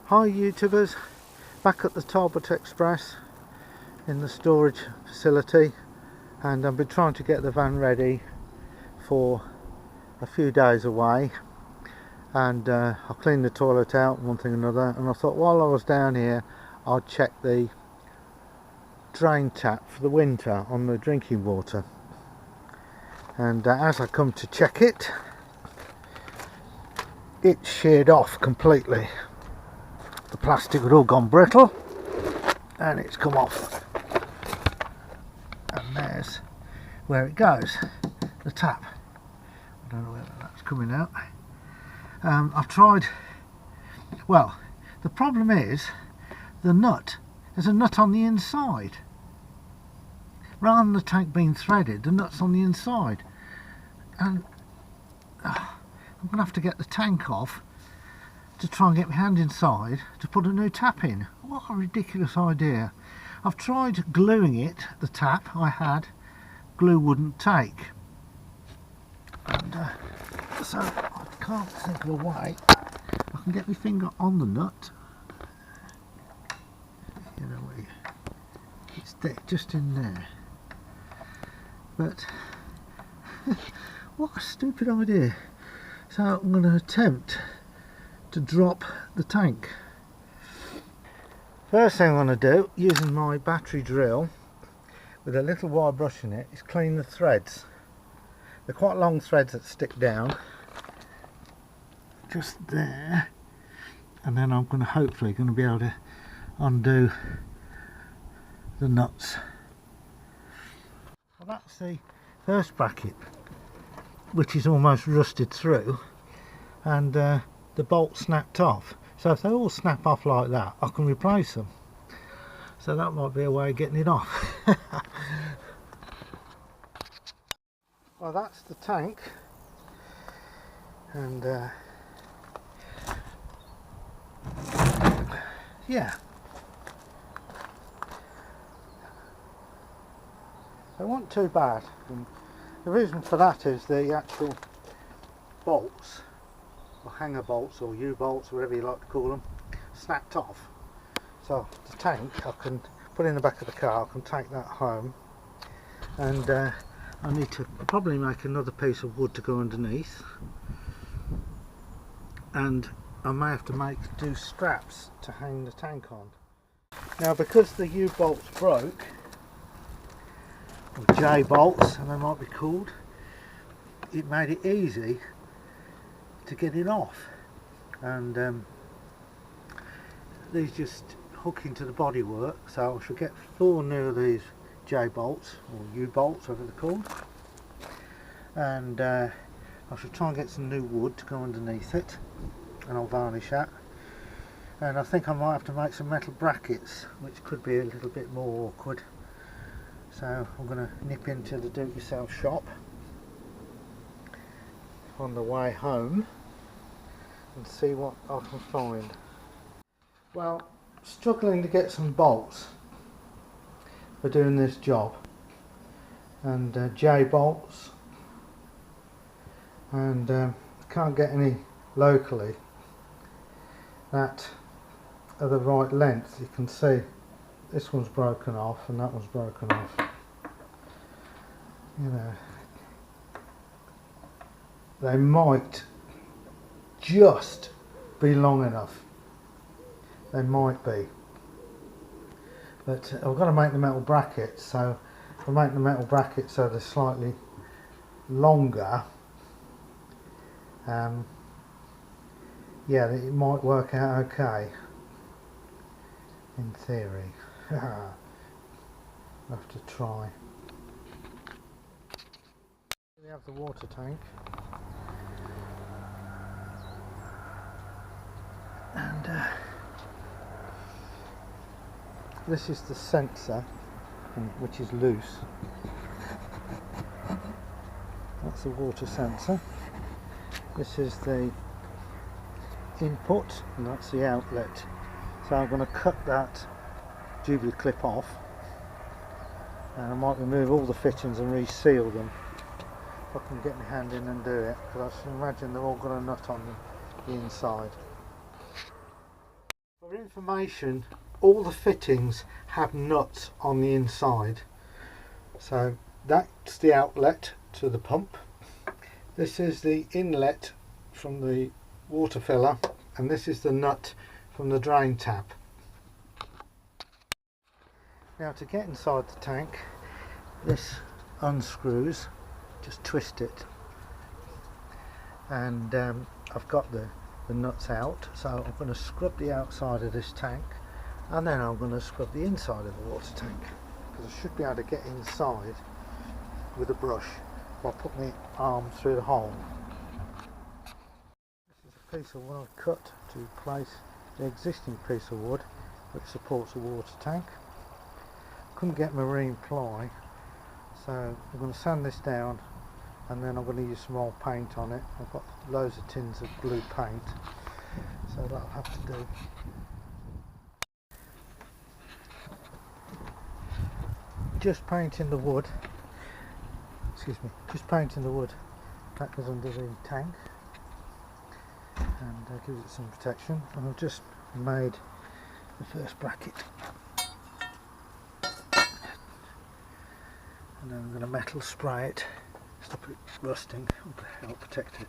Hi YouTubers, back at the Talbot Express in the storage facility, and I've been trying to get the van ready for a few days away, and I cleaned the toilet out and one thing and another, and I thought while I was down here I'd check the drain tap for the winter on the drinking water. And as I come to check it, it's sheared off completely. The plastic had all gone brittle and it's come off, and there's where it goes, the tap. I don't know whether that's coming out. I've tried, well, the problem is the nut, there's a nut on the inside. Rather than the tank being threaded, the nut's on the inside, and I'm going to have to get the tank off to try and get my hand inside to put a new tap in. What a ridiculous idea. I've tried gluing it, the tap I had, glue wouldn't take, and so I can't think of a way I can get my finger on the nut. You know, it's just in there, but what a stupid idea. So I'm going to attempt to drop the tank. First thing I'm going to do, using my battery drill with a little wire brush in it, is clean the threads. They're quite long threads that stick down just there, and then I'm going to hopefully be able to undo the nuts. Well, that's the first bracket, which is almost rusted through, and the bolt snapped off. So if they all snap off like that, I can replace them. So that might be a way of getting it off. Well, that's the tank, and yeah, they weren't too bad. And the reason for that is the actual bolts, or hanger bolts, or U-bolts, whatever you like to call them, snapped off. So the tank I can put in the back of the car, I can take that home, and I need to probably make another piece of wood to go underneath, and I may have to do straps to hang the tank on. Now, because the U-bolts broke, or J-bolts, and they might be called, it made it easy to get it off, and these just hook into the bodywork. So I shall get 4 new of these J-bolts, or U-bolts, whatever they're called, and I shall try and get some new wood to go underneath it, and I'll varnish that. And I think I might have to make some metal brackets, which could be a little bit more awkward. So I'm going to nip into the do-it-yourself shop on the way home and see what I can find. Well, struggling to get some bolts for doing this job, and J-bolts, and can't get any locally that are the right length. You can see this one's broken off and that one's broken off. You know, they might just be long enough. They might be, but I've got to make the metal brackets. So if I make the metal brackets so they're slightly longer, yeah, it might work out okay in theory. I'll have to try. We have the water tank, and this is the sensor, which is loose. That's the water sensor. This is the input, and that's the outlet. So I'm going to cut that Jubilee clip off, and I might remove all the fittings and reseal them if I can get my hand in and do it, because I should imagine they're all got a nut on the inside. information, all the fittings have nuts on the inside. So that's the outlet to the pump. This is the inlet from the water filler, and this is the nut from the drain tap. Now to get inside the tank, this unscrews, just twist it, and I've got the nuts out, so I'm going to scrub the outside of this tank, and then I'm going to scrub the inside of the water tank, because I should be able to get inside with a brush while putting my arm through the hole. This is a piece of wood I've cut to place the existing piece of wood which supports the water tank. Couldn't get marine ply, so I'm going to sand this down, and then I'm going to use some old paint on it. I've got loads of tins of blue paint, so that'll have to do. Just painting the wood, just painting the wood that goes under the tank, and gives it some protection. And I've just made the first bracket, and then I'm going to metal spray it, stop it rusting, to help protect it.